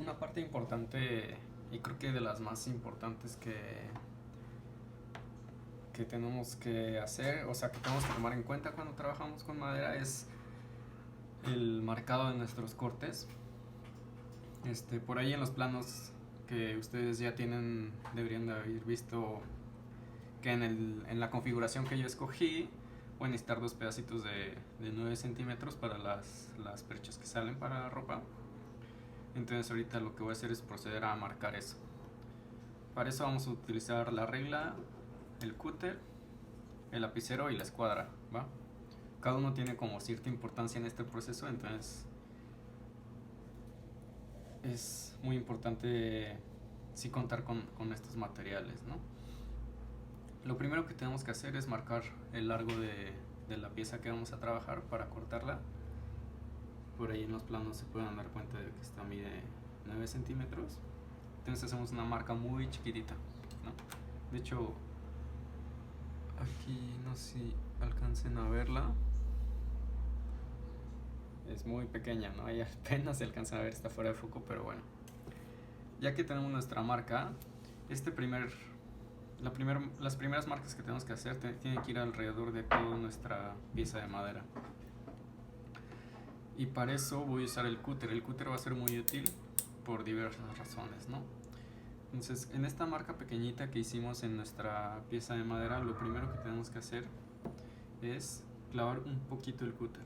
Una parte importante y creo que de las más importantes que tenemos que hacer, o sea, que tenemos que tomar en cuenta cuando trabajamos con madera es el marcado de nuestros cortes. Por ahí en los planos que ustedes ya tienen, deberían de haber visto que en la configuración que yo escogí voy a necesitar dos pedacitos de 9 centímetros para las perchas que salen para la ropa. Entonces ahorita lo que voy a hacer es proceder a marcar eso. Para eso vamos a utilizar la regla, el cúter, el lapicero y la escuadra, ¿va? Cada uno tiene como cierta importancia en este proceso, entonces es muy importante sí contar con estos materiales, ¿no? Lo primero que tenemos que hacer es marcar el largo de la pieza que vamos a trabajar para cortarla. Por ahí en los planos se pueden dar cuenta de que esta mide 9 centímetros. Entonces hacemos una marca muy chiquitita, ¿no? De hecho, aquí no sé si alcancen a verla. Es muy pequeña, ¿no? Ahí apenas se alcanza a ver, está fuera de foco, pero bueno. Ya que tenemos nuestra marca, este primer, las primeras marcas que tenemos que hacer tienen que ir alrededor de toda nuestra pieza de madera. Y para eso voy a usar el cúter. El cúter va a ser muy útil por diversas razones, ¿no? Entonces, en esta marca pequeñita que hicimos en nuestra pieza de madera, lo primero que tenemos que hacer es clavar un poquito el cúter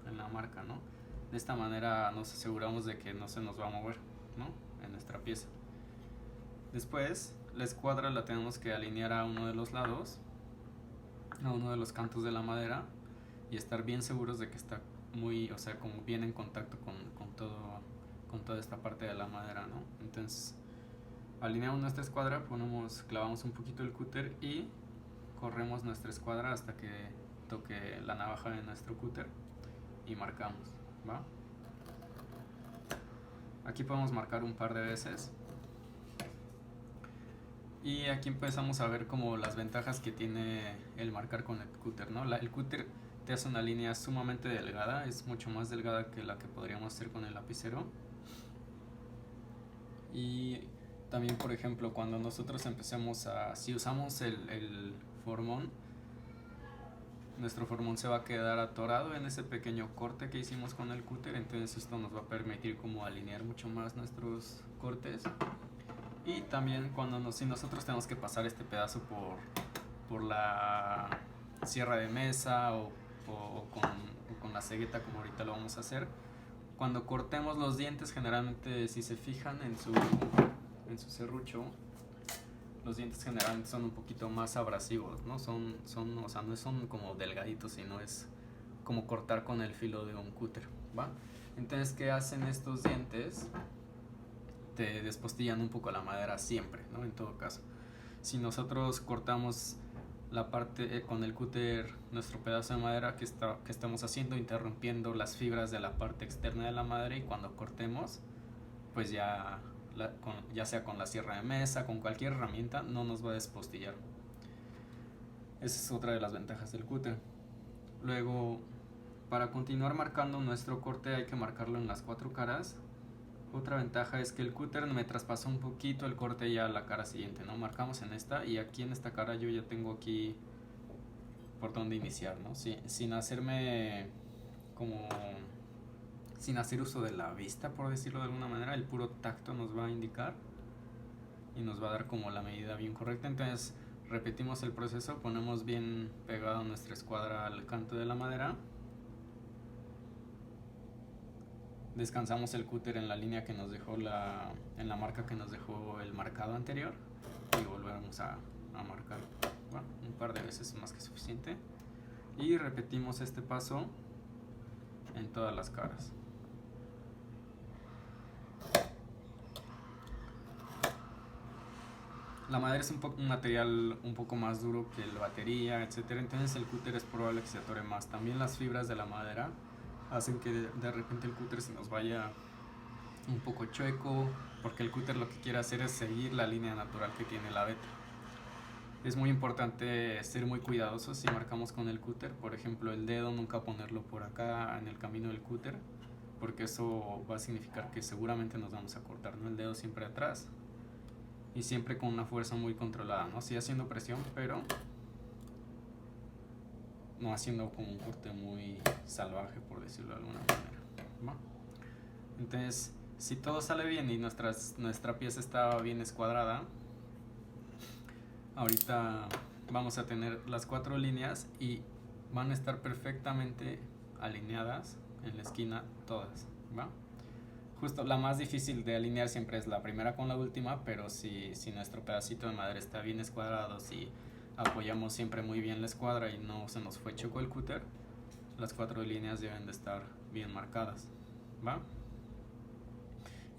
en la marca, ¿no? De esta manera nos aseguramos de que no se nos va a mover, ¿no? En nuestra pieza. Después, la escuadra la tenemos que alinear a uno de los lados, a uno de los cantos de la madera, y estar bien seguros de que está muy, o sea, como bien en contacto con toda esta parte de la madera, ¿no? Entonces, alineamos nuestra escuadra, clavamos un poquito el cúter y corremos nuestra escuadra hasta que toque la navaja de nuestro cúter y marcamos, ¿va? Aquí podemos marcar un par de veces y aquí empezamos a ver como las ventajas que tiene el marcar con el cúter, ¿no? El cúter te hace una línea sumamente delgada, es mucho más delgada que la que podríamos hacer con el lapicero. Y también, por ejemplo, cuando nosotros si usamos el formón, nuestro formón se va a quedar atorado en ese pequeño corte que hicimos con el cúter, entonces esto nos va a permitir como alinear mucho más nuestros cortes. Y también si nosotros tenemos que pasar este pedazo por la sierra de mesa o con la cegueta como ahorita lo vamos a hacer, cuando cortemos los dientes, generalmente si se fijan en su serrucho, los dientes generalmente son un poquito más abrasivos, ¿no? O sea, no son como delgaditos, sino es como cortar con el filo de un cúter, ¿va? Entonces, ¿qué hacen estos dientes? Te despostillan un poco la madera siempre, ¿no? En todo caso. Si nosotros cortamos la parte con el cúter, nuestro pedazo de madera que estamos haciendo, interrumpiendo las fibras de la parte externa de la madera, y cuando cortemos, pues ya sea con la sierra de mesa, con cualquier herramienta, no nos va a despostillar. Esa es otra de las ventajas del cúter. Luego, para continuar marcando nuestro corte hay que marcarlo en las cuatro caras. Otra ventaja es que el cúter me traspasó un poquito el corte ya a la cara siguiente, ¿no? Marcamos en esta y aquí en esta cara yo ya tengo aquí por dónde iniciar, ¿no? Sin hacerme como sin hacer uso de la vista, por decirlo de alguna manera, el puro tacto nos va a indicar y nos va a dar como la medida bien correcta. Entonces repetimos el proceso, ponemos bien pegado nuestra escuadra al canto de la madera, descansamos el cúter en la línea que nos dejó en la marca que nos dejó el marcado anterior y volvemos a marcar. Bueno, un par de veces es más que suficiente y repetimos este paso en todas las caras. La madera es un material un poco más duro que la batería, etcétera. Entonces el cúter es probable que se atore más. También las fibras de la madera hacen que de repente el cúter se nos vaya un poco chueco, porque el cúter lo que quiere hacer es seguir la línea natural que tiene la veta. Es muy importante ser muy cuidadosos si marcamos con el cúter. Por ejemplo, el dedo nunca ponerlo por acá en el camino del cúter, porque eso va a significar que seguramente nos vamos a cortar, ¿no? El dedo siempre atrás y siempre con una fuerza muy controlada, ¿no? Sí haciendo presión, pero no haciendo como un corte muy salvaje, por decirlo de alguna manera, ¿va? Entonces, si todo sale bien y nuestra pieza está bien escuadrada, ahorita vamos a tener las 4 líneas y van a estar perfectamente alineadas en la esquina todas, ¿va? Justo la más difícil de alinear siempre es la primera con la última, pero si nuestro pedacito de madera está bien escuadrado, si apoyamos siempre muy bien la escuadra y no se nos fue chueco el cúter, las 4 líneas deben de estar bien marcadas, ¿va?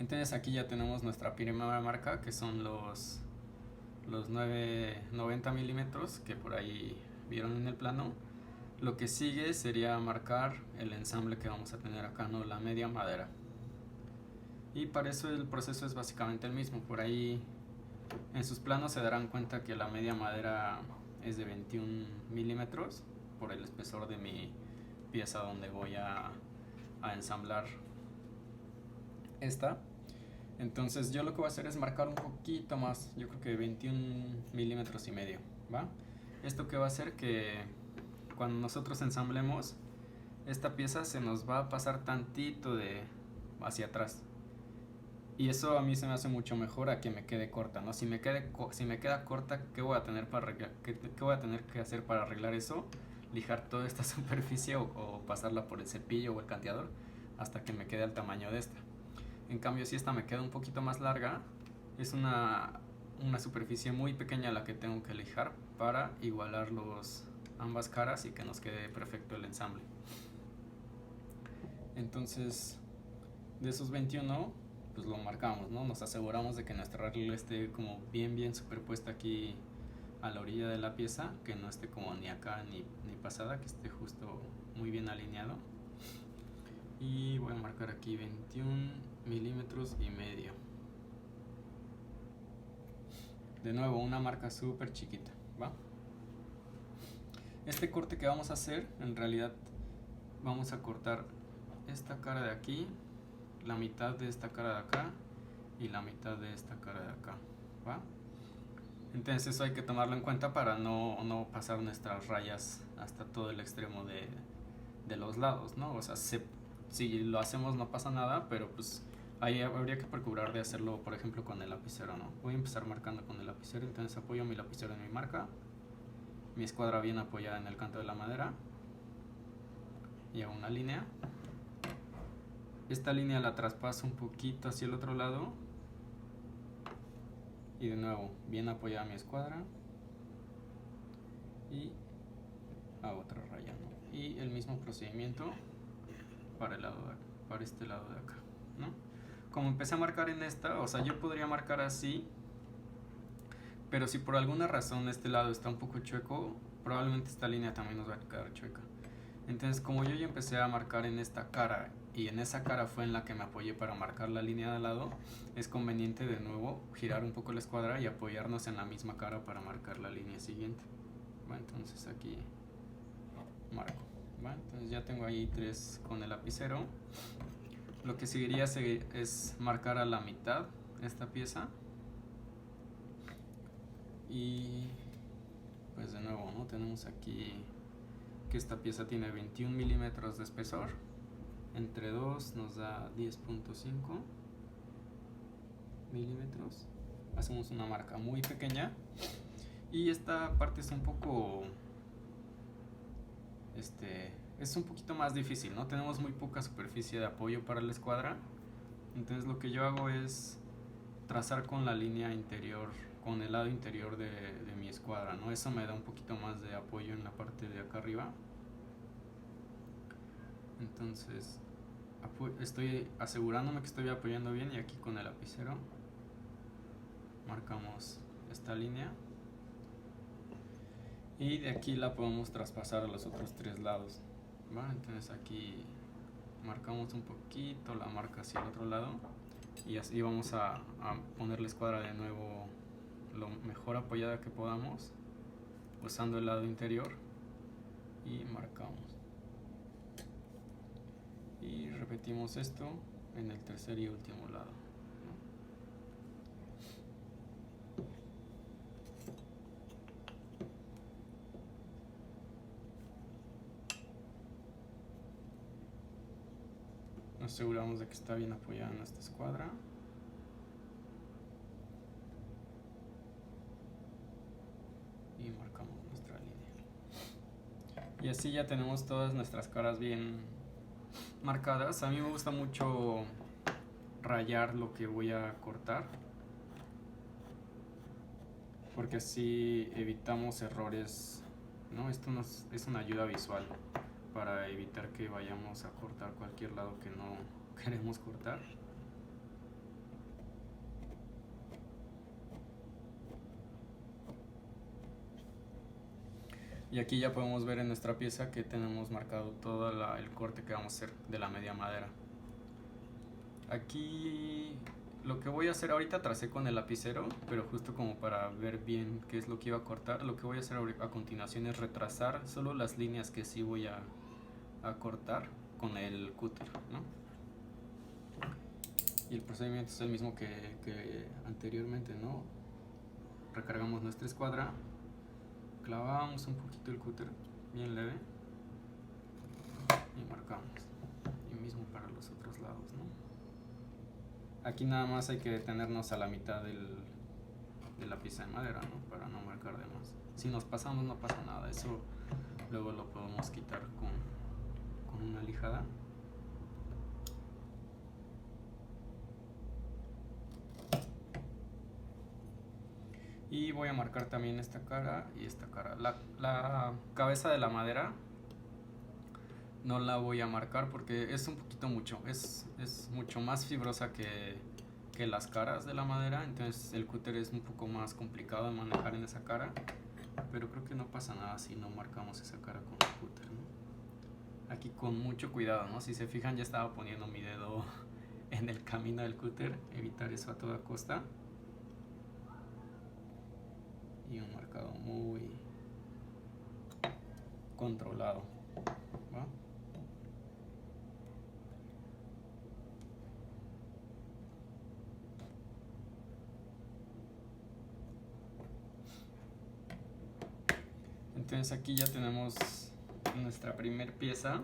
Entonces aquí ya tenemos nuestra primera marca, que son los 90 milímetros que por ahí vieron en el plano. Lo que sigue sería marcar el ensamble que vamos a tener acá, ¿no? La media madera. Y para eso el proceso es básicamente el mismo. Por ahí en sus planos se darán cuenta que la media madera es de 21 milímetros por el espesor de mi pieza donde voy a ensamblar esta. Entonces yo lo que voy a hacer es marcar un poquito más, yo creo que 21 milímetros y medio, ¿va? Esto que va a hacer que cuando nosotros ensamblemos esta pieza se nos va a pasar tantito de hacia atrás. Y eso a mí se me hace mucho mejor a que me quede corta, ¿no? Si me queda corta, ¿qué voy a tener qué voy a tener que hacer para arreglar eso? Lijar toda esta superficie o pasarla por el cepillo o el canteador hasta que me quede al tamaño de esta. En cambio, si esta me queda un poquito más larga, es una superficie muy pequeña la que tengo que lijar para igualar ambas caras y que nos quede perfecto el ensamble. Entonces, de esos 21, pues lo marcamos, ¿no? Nos aseguramos de que nuestra regla esté como bien superpuesta aquí a la orilla de la pieza, que no esté como ni acá ni pasada, que esté justo muy bien alineado. Y voy a marcar aquí 21 milímetros y medio. De nuevo, una marca súper chiquita, ¿va? Este corte que vamos a hacer, en realidad vamos a cortar esta cara de aquí, la mitad de esta cara de acá y la mitad de esta cara de acá, ¿va? Entonces eso hay que tomarlo en cuenta para no pasar nuestras rayas hasta todo el extremo de los lados, ¿no? O sea, si lo hacemos no pasa nada, pero pues ahí habría que procurar de hacerlo, por ejemplo, con el lapicero, ¿no? Voy a empezar marcando con el lapicero, entonces apoyo mi lapicero en mi marca, mi escuadra bien apoyada en el canto de la madera y hago una línea. Esta línea la traspaso un poquito hacia el otro lado y de nuevo bien apoyada mi escuadra y hago otra raya, ¿no? Y el mismo procedimiento para este lado de acá, ¿no? Como empecé a marcar en esta, o sea, yo podría marcar así, pero si por alguna razón este lado está un poco chueco, probablemente esta línea también nos va a quedar chueca. Entonces, como yo ya empecé a marcar en esta cara y en esa cara fue en la que me apoyé para marcar la línea de al lado, es conveniente de nuevo girar un poco la escuadra y apoyarnos en la misma cara para marcar la línea siguiente. Bueno, entonces aquí marco. ¿Va? Entonces ya tengo ahí 3 con el lapicero. Lo que seguiría es marcar a la mitad esta pieza y pues de nuevo, ¿no? Tenemos aquí que esta pieza tiene 21 milímetros de espesor, entre 2 nos da 10.5 milímetros. Hacemos una marca muy pequeña y esta parte es un poco es un poquito más difícil, ¿no? Tenemos muy poca superficie de apoyo para la escuadra, entonces lo que yo hago es trazar con la línea interior, con el lado interior de mi escuadra, ¿no? Eso me da un poquito más de apoyo en la parte de acá arriba. Entonces estoy asegurándome que estoy apoyando bien y aquí con el lapicero marcamos esta línea y de aquí la podemos traspasar a los otros 3 lados, ¿va? Entonces aquí marcamos un poquito la marca hacia el otro lado y así vamos a poner la escuadra de nuevo lo mejor apoyada que podamos usando el lado interior y marcamos y y repetimos esto en el tercer y último lado, ¿no? Nos aseguramos de que está bien apoyada nuestra escuadra. Y marcamos nuestra línea. Y así ya tenemos todas nuestras caras bien marcadas. A mí me gusta mucho rayar lo que voy a cortar, porque así evitamos errores, ¿no? Esto es una ayuda visual para evitar que vayamos a cortar cualquier lado que no queremos cortar. Y aquí ya podemos ver en nuestra pieza que tenemos marcado todo el corte que vamos a hacer de la media madera. Aquí lo que voy a hacer ahorita tracé con el lapicero, pero justo como para ver bien qué es lo que iba a cortar, lo que voy a hacer a continuación es retrasar solo las líneas que sí voy a cortar con el cúter, ¿no? Y el procedimiento es el mismo que anteriormente, ¿no? Recargamos nuestra escuadra, clavamos un poquito el cúter bien leve y marcamos. Y mismo para los otros lados, ¿no? Aquí nada más hay que detenernos a la mitad de la pieza de madera, ¿no? Para no marcar de más. Si nos pasamos no pasa nada, eso luego lo podemos quitar con una lijada. Y voy a marcar también esta cara y esta cara. La cabeza de la madera no la voy a marcar porque es un poquito mucho. Es mucho más fibrosa que las caras de la madera. Entonces el cúter es un poco más complicado de manejar en esa cara. Pero creo que no pasa nada si no marcamos esa cara con el cúter, ¿no? Aquí con mucho cuidado, ¿no? Si se fijan, ya estaba poniendo mi dedo en el camino del cúter. Evitar eso a toda costa. Y un marcado muy controlado, ¿va? Entonces aquí ya tenemos nuestra primer pieza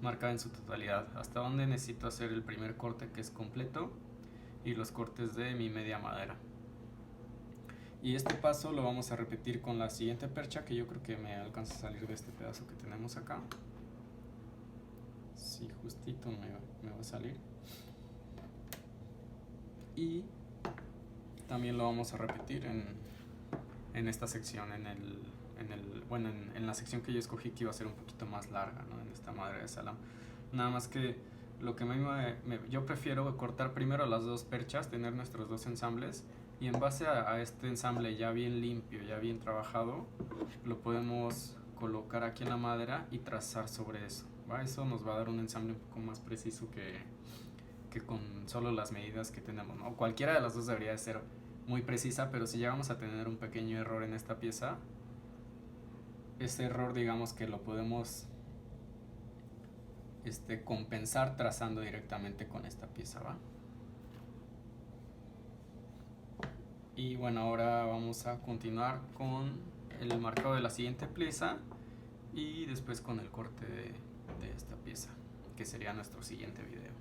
marcada en su totalidad, hasta donde necesito hacer el primer corte, que es completo, y los cortes de mi media madera. Y este paso lo vamos a repetir con la siguiente percha, que yo creo que me alcanza a salir de este pedazo que tenemos acá. Sí, justito me va a salir. Y también lo vamos a repetir en esta sección, en la sección que yo escogí, que iba a ser un poquito más larga, ¿no? En esta madera de salam. Nada más que lo que yo prefiero cortar primero las dos perchas, tener nuestros dos ensambles, y en base a este ensamble ya bien limpio, ya bien trabajado, lo podemos colocar aquí en la madera y trazar sobre eso, ¿va? Eso nos va a dar un ensamble un poco más preciso que con solo las medidas que tenemos, ¿no? Cualquiera de las dos debería de ser muy precisa, pero si llegamos a tener un pequeño error en esta pieza, ese error, digamos que lo podemos compensar trazando directamente con esta pieza, ¿va? Y bueno, ahora vamos a continuar con el marcado de la siguiente pieza y después con el corte de esta pieza, que sería nuestro siguiente video.